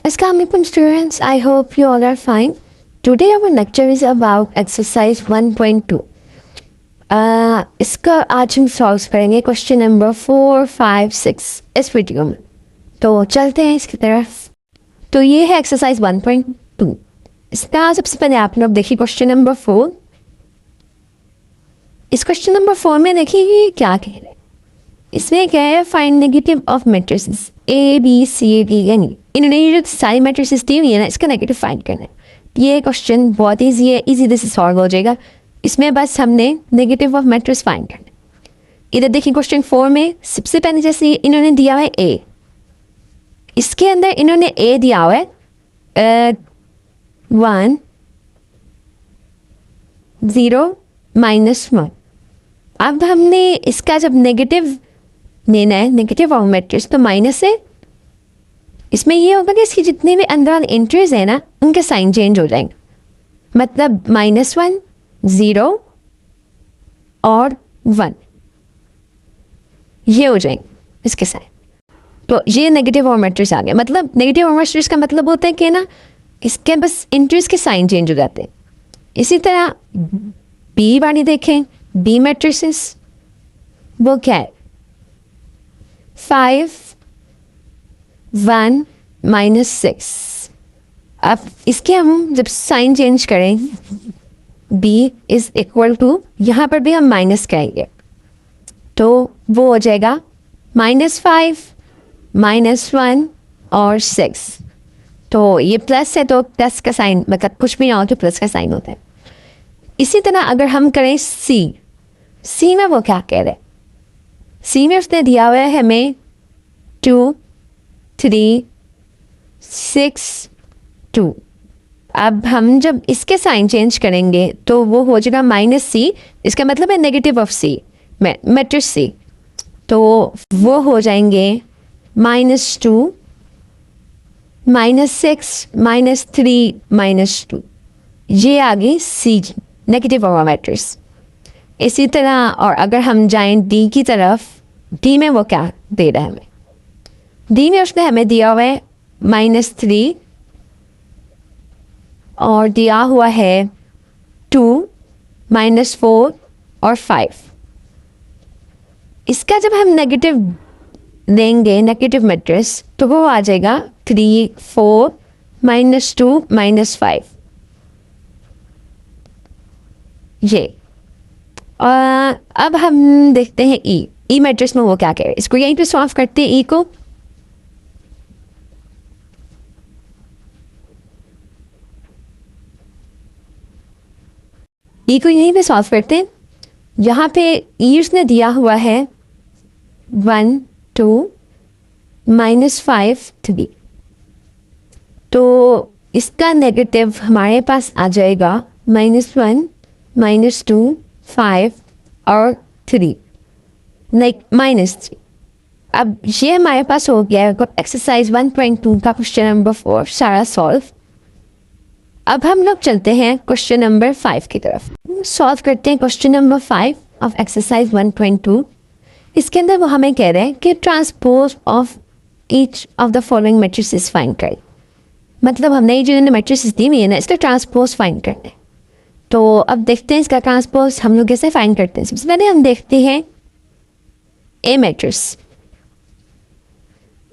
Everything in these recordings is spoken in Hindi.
Assalamualaikum students, I hope you all are fine. Today our lecture is about exercise 1.2. इसका आज हम सॉल्व करेंगे क्वेश्चन नंबर 4, 5, 6 इस वीडियो में. तो चलते हैं इसकी तरफ. तो ये है एक्सरसाइज 1.2. इसका सबसे पहले आप लोग देखिए क्वेश्चन नंबर 4. इस क्वेश्चन नंबर 4 में देखिए क्या कह रहे हैं. इसमें क्या है, find negative of matrices A B C D and E. इन्होंने ये जो सारी मैट्रिसेस दी हुई है ना, इसका नेगेटिव फाइंड करना है. ये क्वेश्चन बहुत ईजी है, इजी से सॉल्व हो जाएगा. इसमें बस हमने नेगेटिव ऑफ मैट्रिक्स फाइंड करना है. इधर देखिए क्वेश्चन 4 में सबसे पहले जैसे इन्होंने दिया है ए. इसके अंदर इन्होंने ए दिया हुआ है 1 0 -1. अब हमने इसका जब नेगेटिव लेना है, नेगेटिव ऑफ मैट्रिक्स, तो माइनस है. इसमें ये होगा कि इसकी जितने भी अंदर एंट्रीज है ना, उनके साइन चेंज हो जाएंगे. मतलब -1 0 और 1 ये हो जाएंगे इसके साइन. तो ये नेगेटिव और मैट्रिक्स आ गया. मतलब नेगेटिव और मैट्रिक्स का मतलब होता है कि ना, इसके बस एंट्रीज के साइन चेंज हो जाते हैं. इसी तरह बी वाली देखें, बी मैट्रिक्स वो क्या है, 5 1 -6. अब इसके हम जब साइन चेंज करें, b इज इक्वल टू, यहाँ पर भी हम माइनस करेंगे तो वो हो जाएगा -5 -1 और 6. तो ये प्लस है तो प्लस का साइन, मतलब कुछ भी ना हो तो प्लस का साइन होता है. इसी तरह अगर हम करें सी में वो क्या कह रहे हैं. सी में उसने दिया हुआ है हमें 2 3 6 2. अब हम जब इसके साइन चेंज करेंगे तो वो हो जाएगा -c. इसका मतलब है नेगेटिव ऑफ सी, मैट्रिक्स सी. तो वो हो जाएंगे -2 -6 -3 -2. ये आ गई सी, नेगेटिव ऑफ मैट्रिक्स. इसी तरह और अगर हम जाएं डी की तरफ, डी में वो क्या दे रहा है हमें. डी में उसने हमें दिया हुआ है -3 और दिया हुआ है 2 -4 और 5. इसका जब हम नेगेटिव लेंगे, नेगेटिव मैट्रिक्स, तो वो आ जाएगा 3 4 -2 -5. ये अब हम देखते हैं ई मैट्रिक्स में वो क्या कह रहे हैं. इसको यहीं पे सॉल्व करते हैं. ई को यहीं पे सॉल्व करते हैं. यहाँ पे ई उसने दिया हुआ है 1 2 -5 3. तो इसका नेगेटिव हमारे पास आ जाएगा -1 -2 5 और 3 -3. अब ये हमारे पास हो गया है एक्सरसाइज 1.2 का क्वेश्चन नंबर 4 सारा सॉल्व. अब हम लोग चलते हैं क्वेश्चन नंबर 5 की तरफ. सॉल्व करते हैं क्वेश्चन नंबर 5 ऑफ एक्सरसाइज 1.2. इसके अंदर वो हमें कह रहे हैं कि transpose of each of the following matrices find करें. मतलब हमने ये जो मैट्रिसेस दी हुई है ना, इसका ट्रांसपोज फाइंड करना है. तो अब देखते हैं इसका ट्रांसपोज हम लोग कैसे फाइंड करते हैं. सबसे पहले हम देखते हैं ए मैट्रिक्स.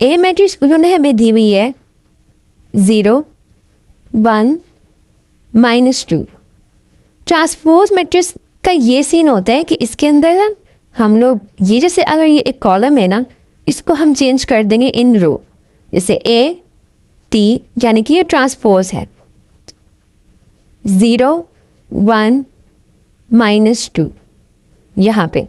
ए मैट्रिक्स उन्होंने हमें दी हुई है 0 1 -2. ट्रांसपोज मैट्रिक्स का ये सीन होता है कि इसके अंदर ना हम लोग ये जैसे अगर ये एक कॉलम है ना, इसको हम चेंज कर देंगे इन रो. जैसे ए टी, यानी कि ये ट्रांसपोज है. 0 1 -2. यहाँ पे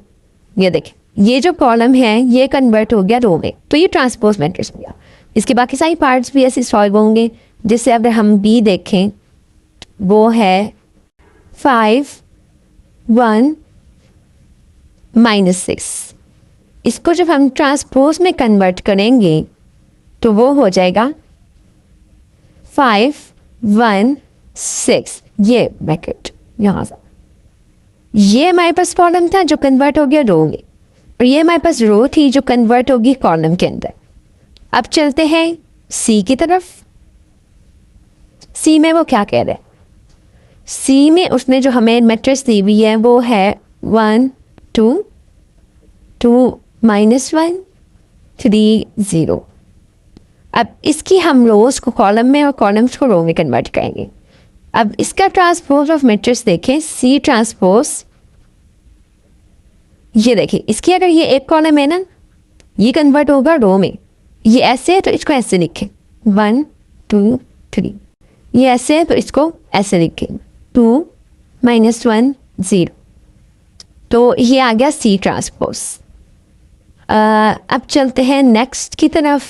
ये देखें, ये जो कॉलम है ये कन्वर्ट हो गया रो में. तो ये ट्रांसपोज मैट्रिक्स हो गया. इसके बाकी सारी पार्ट्स भी ऐसे सॉल्व होंगे. जिससे अगर हम बी देखें, वो है 5 1 -6. इसको जब हम ट्रांसपोज में कन्वर्ट करेंगे तो वो हो जाएगा 5 1 6. ये ब्रैकेट यहाँ से, ये हमारे पास कॉलम था जो कन्वर्ट हो गया रो में, और ये हमारे पास रो थी जो कन्वर्ट होगी कॉलम के अंदर. अब चलते हैं सी की तरफ. सी में वो क्या कह रहे हैं, सी में उसने जो हमें मैट्रिक्स दी हुई है वो है 1 2 2 -1 3 0। अब इसकी हम रोज को कॉलम में और कॉलम्स को रो में कन्वर्ट करेंगे। अब इसका ट्रांसपोज ऑफ मैट्रिक्स देखें, सी ट्रांसपोज, ये देखिए इसकी अगर ये एक कॉलम है ना, ये कन्वर्ट होगा रो में। ये ऐसे है तो इसको ऐसे लिखें 1 2 3, ये ऐसे है तो इसको ऐसे लिखें 2 -1 0। तो ये आ गया सी ट्रांसपोज। अब चलते हैं नेक्स्ट की तरफ।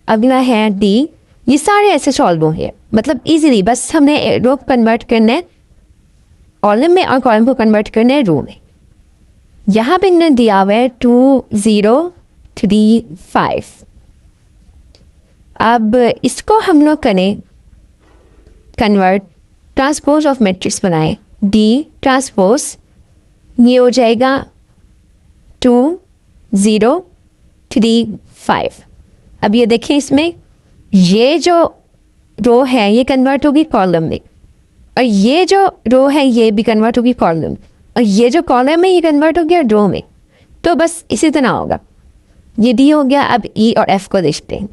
अगला है डी। ये सारे ऐसे सॉल्व हुए हैं, मतलब इजीली, बस हमने रो कन्वर्ट करना है कॉलम में और कॉलम को कन्वर्ट करना है रो में। यहाँ पे इन्होंने दिया हुआ है 2 0 3 5। अब इसको हम लोग करें कन्वर्ट, ट्रांसपोज ऑफ मैट्रिक्स बनाएं, डी ट्रांसपोज, ये हो जाएगा 2 0 3 5। अब ये देखें, इसमें ये जो रो है ये कन्वर्ट होगी कॉलम में, और ये जो रो है ये भी कन्वर्ट होगी कॉलम में, और ये जो कॉलम है ये कन्वर्ट हो गया रो में। तो बस इसी तरह होगा। ये डी हो गया। अब ई और एफ को देखते हैं।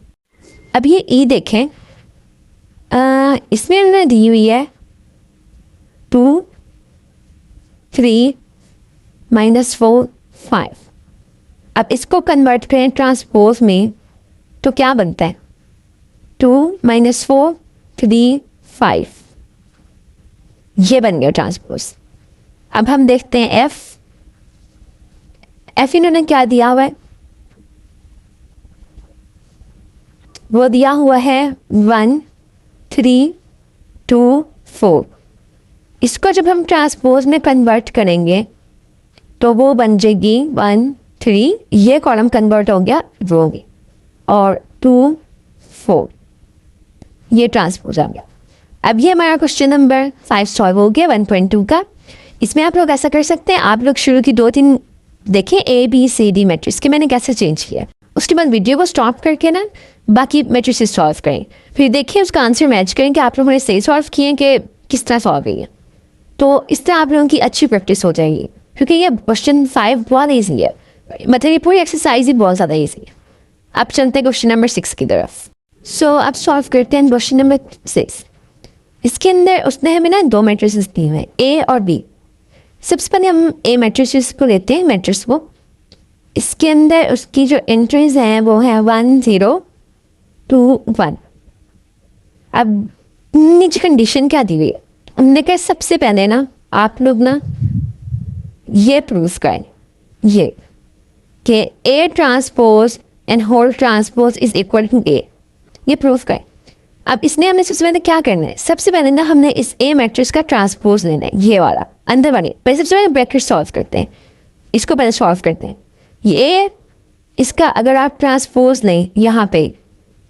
अब ये ई देखें, इसमें उन्होंने दी हुई है 2 3 -4 5। अब इसको कन्वर्ट करें ट्रांसपोज में तो क्या बनता है 2 -4 3 5, ये बन गया ट्रांसपोज। अब हम देखते हैं एफ। एफ इन्होंने क्या दिया हुआ है, वो दिया हुआ है 1 3 2 4। इसको जब हम ट्रांसपोज में कन्वर्ट करेंगे तो वो बन जाएगी 1 3, ये कॉलम कन्वर्ट हो गया रो में, और 2 4, ये ट्रांसपोज आ गया। अब ये हमारा क्वेश्चन नंबर 5 सॉल्व हो गया 1.2 का। इसमें आप लोग ऐसा कर सकते हैं, आप लोग शुरू की 2-3 देखें A B C D matrix के मैंने कैसे चेंज किया, उसके बाद वीडियो को स्टॉप करके ना बाकी मैट्रिक्स सॉल्व करें, फिर देखिए उसका आंसर मैच करें कि आप लोगों ने सही सॉल्व किए कि किस तरह सॉल्व किए। तो इस तरह आप लोगों की अच्छी प्रैक्टिस हो जाएगी, क्योंकि ये क्वेश्चन 5 बहुत ईजी है, मतलब ये पूरी एक्सरसाइज ही बहुत ज़्यादा ईजी है। अब चलते हैं क्वेश्चन नंबर 6 की तरफ। सो अब सॉल्व करते हैं क्वेश्चन नंबर 6। इसके अंदर उसने हमें ना 2 मैट्रिसेस दिए हुए हैं, ए और बी। सबसे पहले हम ए मैट्रिसेस को लेते हैं, मैट्रिक्स को। इसके अंदर उसकी जो एंट्रीज हैं वो है 1 0 2 1। अब नीचे कंडीशन क्या दी हुई है, हमने कहा सबसे पहले ना आप लोग ना ये प्रूव करें, ये कि A transpose and whole transpose is equal to A, ये प्रूफ करें। अब इसने हमने सबसे पहले क्या करना है, सबसे पहले ना हमने इस ए मैट्रिक्स का ट्रांसपोज लेना है, ये वाला अंदर वाले। पहले सबसे पहले ब्रैकेट सॉल्व करते हैं, इसको पहले सॉल्व करते हैं। ये इसका अगर आप ट्रांसपोज लें यहाँ पे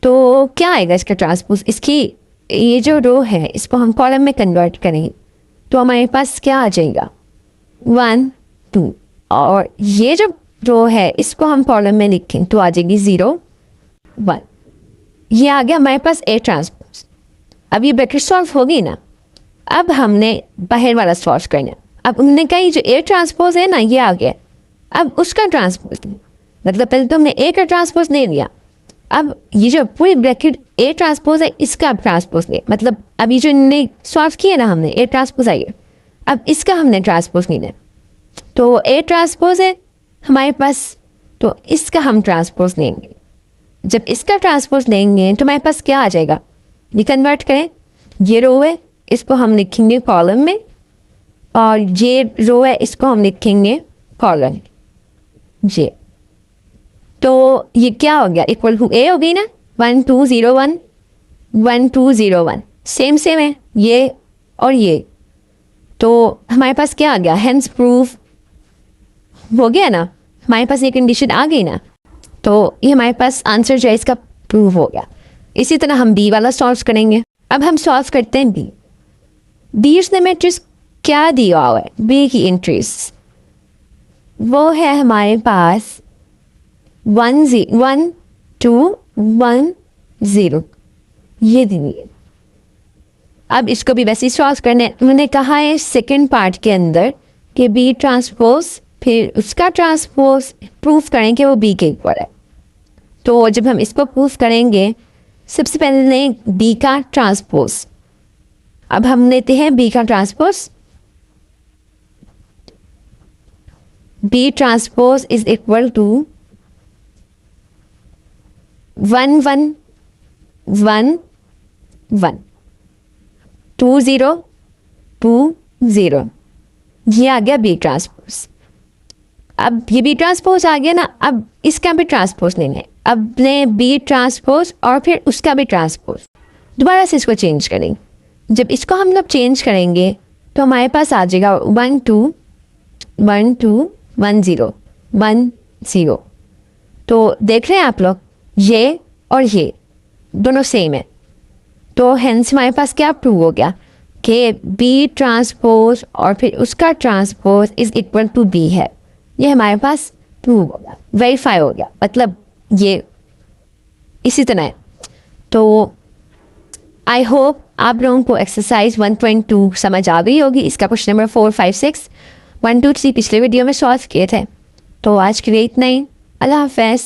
तो क्या आएगा इसका ट्रांसपोज, इसकी ये जो रो है इसको हम कॉलम में कन्वर्ट करें तो हमारे पास क्या आ जाएगा 1 2, और ये जो रो है इसको हम कॉलम में लिखें तो आ जाएगी 0 1। ये आ गया हमारे पास ए ट्रांसपोज। अब ये ब्रैकेट सॉल्व होगी ना, अब हमने बाहर वाला सॉल्व करना है। अब उन्होंने कहा ये जो ए ट्रांसपोज है ना ये आ गया, अब उसका ट्रांसपोज, मतलब पहले तो हमने ए का ट्रांसपोज ले लिया, अब ये जो पूरी ब्रैकेट ए ट्रांसपोज है इसका ट्रांसपोज ले, मतलब अब ये जो इन्होंने सॉल्व किया ना हमने ए ट्रांसपोज आई है, अब इसका हमने ट्रांसपोज लेना है। तो ए ट्रांसपोज है हमारे पास, तो इसका हम ट्रांसपोज लेंगे। जब इसका ट्रांसपोज लेंगे तो हमारे पास क्या आ जाएगा, ये कन्वर्ट करें, ये रो है इसको हम लिखेंगे कॉलम में, और ये रो है इसको हम लिखेंगे कॉलम जे। तो ये क्या हो गया, इक्वल टू ए हो गई ना, 1 2 0 1 1 2 0 1, सेम सेम है ये और ये। तो हमारे पास क्या आ गया, हेंस प्रूफ हो गया ना, हमारे पास ये कंडीशन आ गई ना, तो ये हमारे पास आंसर जो है इसका प्रूव हो गया। इसी तरह हम बी वाला सॉल्व करेंगे। अब हम सॉल्व करते हैं बी। बी उसने मैट्रिक्स क्या दिया हुआ है, बी की एंट्रीज वो है हमारे पास 1 2 1 0, ये दी है। अब इसको भी वैसे ही सॉल्व करने मैंने कहा है सेकंड पार्ट के अंदर कि बी ट्रांसपोज फिर उसका ट्रांसपोज प्रूफ करें कि वो बी के इक्वल है। तो जब हम इसको प्रूफ करेंगे सबसे पहले लें बी का ट्रांसपोज। अब हम लेते हैं बी का transpose. B transpose is equal to 1 1 1 1 2 0 2 0। ये आ गया बी ट्रांसपोज। अब ये बी ट्रांसपोज आ गया ना, अब इसका भी ट्रांसपोज लेना है। अब लें बी ट्रांसपोज और फिर उसका भी ट्रांसपोज। दोबारा से इसको चेंज करेंगे। जब इसको हम लोग चेंज करेंगे तो हमारे पास आ जाएगा 1 2 1 2 1 0 1 0। तो देख रहे हैं आप लोग, ये और ये दोनों सेम है। तो हेंस हमारे पास क्या प्रूव हो गया कि बी ट्रांसपोज और फिर उसका transpose is equal to B है। ये हमारे पास प्रूव हो गया, वेरीफाई हो गया, मतलब ये इसी तरह है। तो आई होप आप लोगों को एक्सरसाइज 1.2 समझ आ गई होगी। इसका क्वेश्चन नंबर 4 5 6 1 2 3 पिछले वीडियो में सॉल्व किए थे। तो आज के लिए इतना ही। अल्लाह हाफ़िज़।